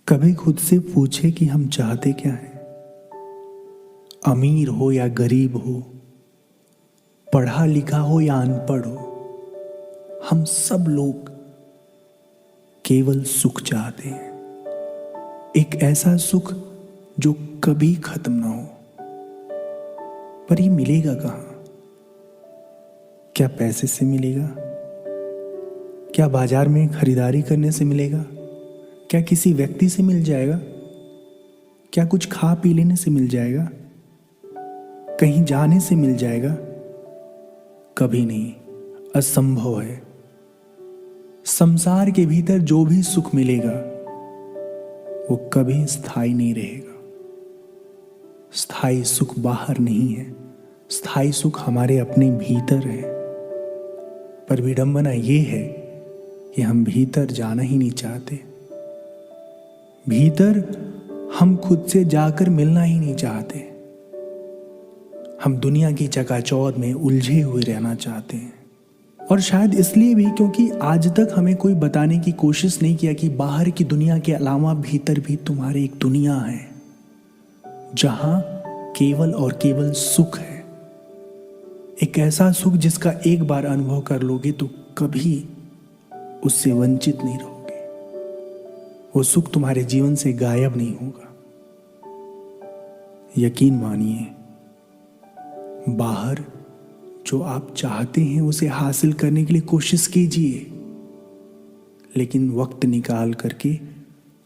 कभी खुद से पूछे कि हम चाहते क्या हैं। अमीर हो या गरीब हो, पढ़ा लिखा हो या अनपढ़ हो, हम सब लोग केवल सुख चाहते हैं। एक ऐसा सुख जो कभी खत्म ना हो। पर ये मिलेगा कहाँ? क्या पैसे से मिलेगा? क्या बाजार में खरीदारी करने से मिलेगा? क्या किसी व्यक्ति से मिल जाएगा? क्या कुछ खा पी लेने से मिल जाएगा? कहीं जाने से मिल जाएगा? कभी नहीं, असंभव है। संसार के भीतर जो भी सुख मिलेगा वो कभी स्थायी नहीं रहेगा। स्थायी सुख बाहर नहीं है, स्थायी सुख हमारे अपने भीतर है। पर विडंबना ये है कि हम भीतर जाना ही नहीं चाहते। भीतर हम खुद से जाकर मिलना ही नहीं चाहते। हम दुनिया की चकाचौंध में उलझे हुए रहना चाहते हैं। और शायद इसलिए भी क्योंकि आज तक हमें कोई बताने की कोशिश नहीं किया कि बाहर की दुनिया के अलावा भीतर भी तुम्हारी एक दुनिया है जहां केवल और केवल सुख है। एक ऐसा सुख जिसका एक बार अनुभव कर लोगे तो कभी उससे वंचित नहीं रहोगे। वो सुख तुम्हारे जीवन से गायब नहीं होगा। यकीन मानिए, बाहर जो आप चाहते हैं उसे हासिल करने के लिए कोशिश कीजिए, लेकिन वक्त निकाल करके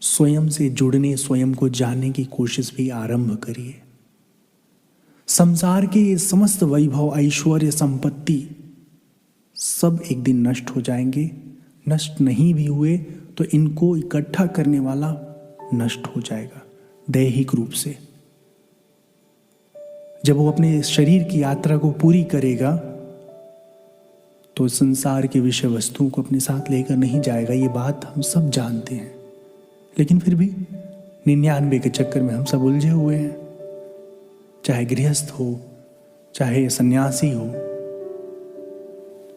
स्वयं से जुड़ने, स्वयं को जानने की कोशिश भी आरंभ करिए। संसार के ये समस्त वैभव, ऐश्वर्य, संपत्ति सब एक दिन नष्ट हो जाएंगे। नष्ट नहीं भी हुए तो इनको इकट्ठा करने वाला नष्ट हो जाएगा दैहिक रूप से। जब वो अपने शरीर की यात्रा को पूरी करेगा तो संसार के विषय वस्तुओं को अपने साथ लेकर नहीं जाएगा। ये बात हम सब जानते हैं, लेकिन फिर भी 99 के चक्कर में हम सब उलझे हुए हैं। चाहे गृहस्थ हो, चाहे सन्यासी हो,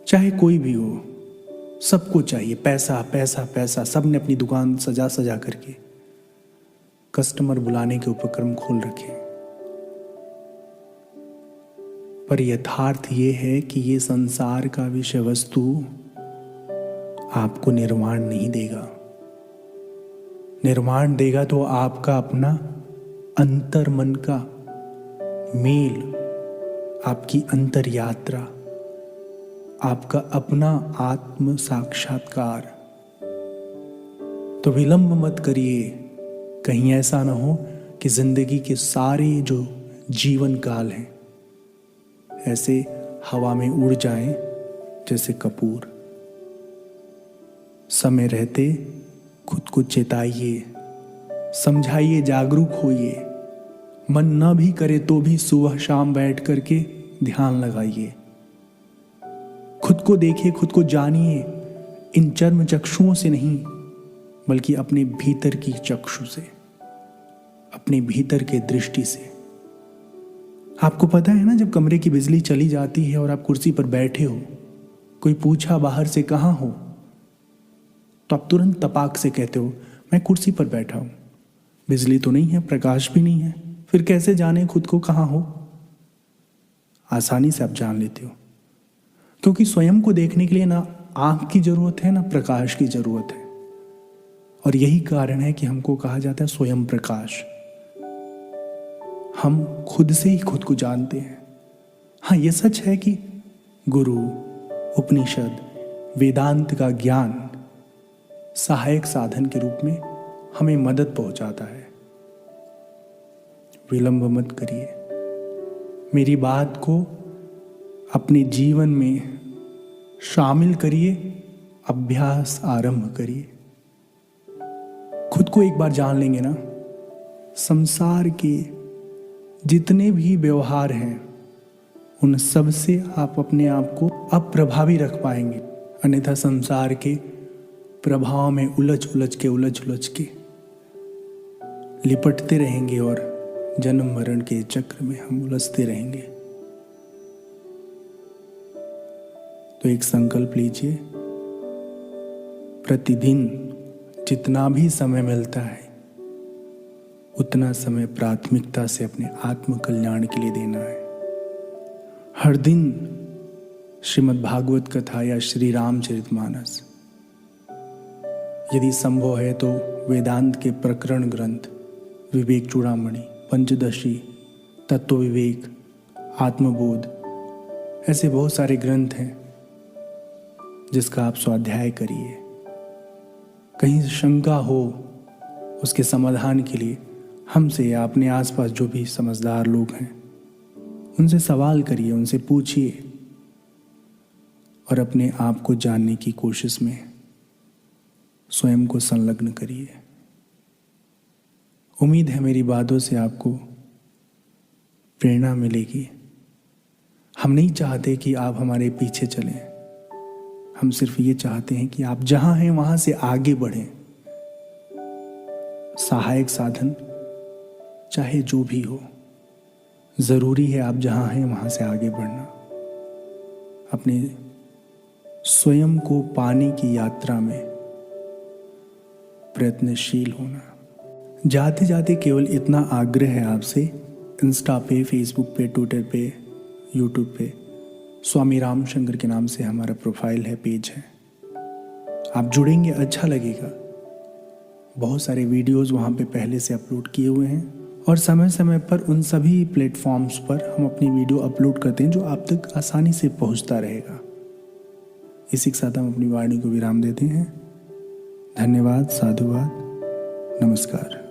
चाहे कोई भी हो, सबको चाहिए पैसा पैसा पैसा। सब ने अपनी दुकान सजा सजा करके कस्टमर बुलाने के उपक्रम खोल रखे। पर यथार्थ ये है कि ये संसार का विषय वस्तु आपको निर्वाण नहीं देगा। निर्वाण देगा तो आपका अपना अंतर मन का मेल, आपकी अंतर यात्रा, आपका अपना आत्म साक्षात्कार। तो विलंब मत करिए, कहीं ऐसा ना हो कि जिंदगी के सारे जो जीवन काल हैं ऐसे हवा में उड़ जाएं जैसे कपूर। समय रहते खुद को चेताइए, समझाइए, जागरूक होइए। मन ना भी करे तो भी सुबह शाम बैठ करके ध्यान लगाइए। खुद को देखिए, खुद को जानिए, इन चर्म चक्षुओं से नहीं बल्कि अपने भीतर की चक्षु से, अपने भीतर के दृष्टि से। आपको पता है ना, जब कमरे की बिजली चली जाती है और आप कुर्सी पर बैठे हो, कोई पूछा बाहर से कहाँ हो, तो आप तुरंत तपाक से कहते हो मैं कुर्सी पर बैठा हूं। बिजली तो नहीं है, प्रकाश भी नहीं है, फिर कैसे जाने खुद को कहाँ हो? आसानी से आप जान लेते हो, क्योंकि स्वयं को देखने के लिए ना आंख की जरूरत है ना प्रकाश की जरूरत है। और यही कारण है कि हमको कहा जाता है स्वयं प्रकाश। हम खुद से ही खुद को जानते हैं। हाँ, ये सच है कि गुरु, उपनिषद, वेदांत का ज्ञान सहायक साधन के रूप में हमें मदद पहुंचाता है। विलंब मत करिए। मेरी बात को अपने जीवन में शामिल करिए, अभ्यास आरंभ करिए। खुद को एक बार जान लेंगे ना, संसार के जितने भी व्यवहार हैं उन सब से आप अपने आप को अप्रभावी रख पाएंगे। अन्यथा संसार के प्रभाव में उलझ उलझ के लिपटते रहेंगे और जन्म मरण के चक्र में हम उलझते रहेंगे। तो एक संकल्प लीजिए, प्रतिदिन जितना भी समय मिलता है उतना समय प्राथमिकता से अपने आत्म कल्याण के लिए देना है। हर दिन श्रीमद् भागवत कथा या श्री रामचरितमानस, यदि संभव है तो वेदांत के प्रकरण ग्रंथ, विवेक चूड़ामणि, पंचदशी, तत्व विवेक, आत्मबोध, ऐसे बहुत सारे ग्रंथ हैं जिसका आप स्वाध्याय करिए। कहीं शंका हो उसके समाधान के लिए हमसे या अपने आसपास जो भी समझदार लोग हैं उनसे सवाल करिए, उनसे पूछिए और अपने आप को जानने की कोशिश में स्वयं को संलग्न करिए। उम्मीद है मेरी बातों से आपको प्रेरणा मिलेगी। हम नहीं चाहते कि आप हमारे पीछे चलें, हम सिर्फ ये चाहते हैं कि आप जहां हैं वहां से आगे बढ़ें। सहायक साधन चाहे जो भी हो, जरूरी है आप जहां हैं वहां से आगे बढ़ना, अपने स्वयं को पाने की यात्रा में प्रयत्नशील होना। जाते जाते केवल इतना आग्रह है आपसे, इंस्टा पे, फेसबुक पे, ट्विटर पे, यूट्यूब पे स्वामी रामशंकर के नाम से हमारा प्रोफाइल है, पेज है। आप जुड़ेंगे, अच्छा लगेगा। बहुत सारे वीडियोस वहाँ पे पहले से अपलोड किए हुए हैं और समय समय पर उन सभी प्लेटफॉर्म्स पर हम अपनी वीडियो अपलोड करते हैं जो आप तक आसानी से पहुँचता रहेगा। इसी के साथ हम अपनी वाणी को विराम देते हैं। धन्यवाद, साधुवाद, नमस्कार।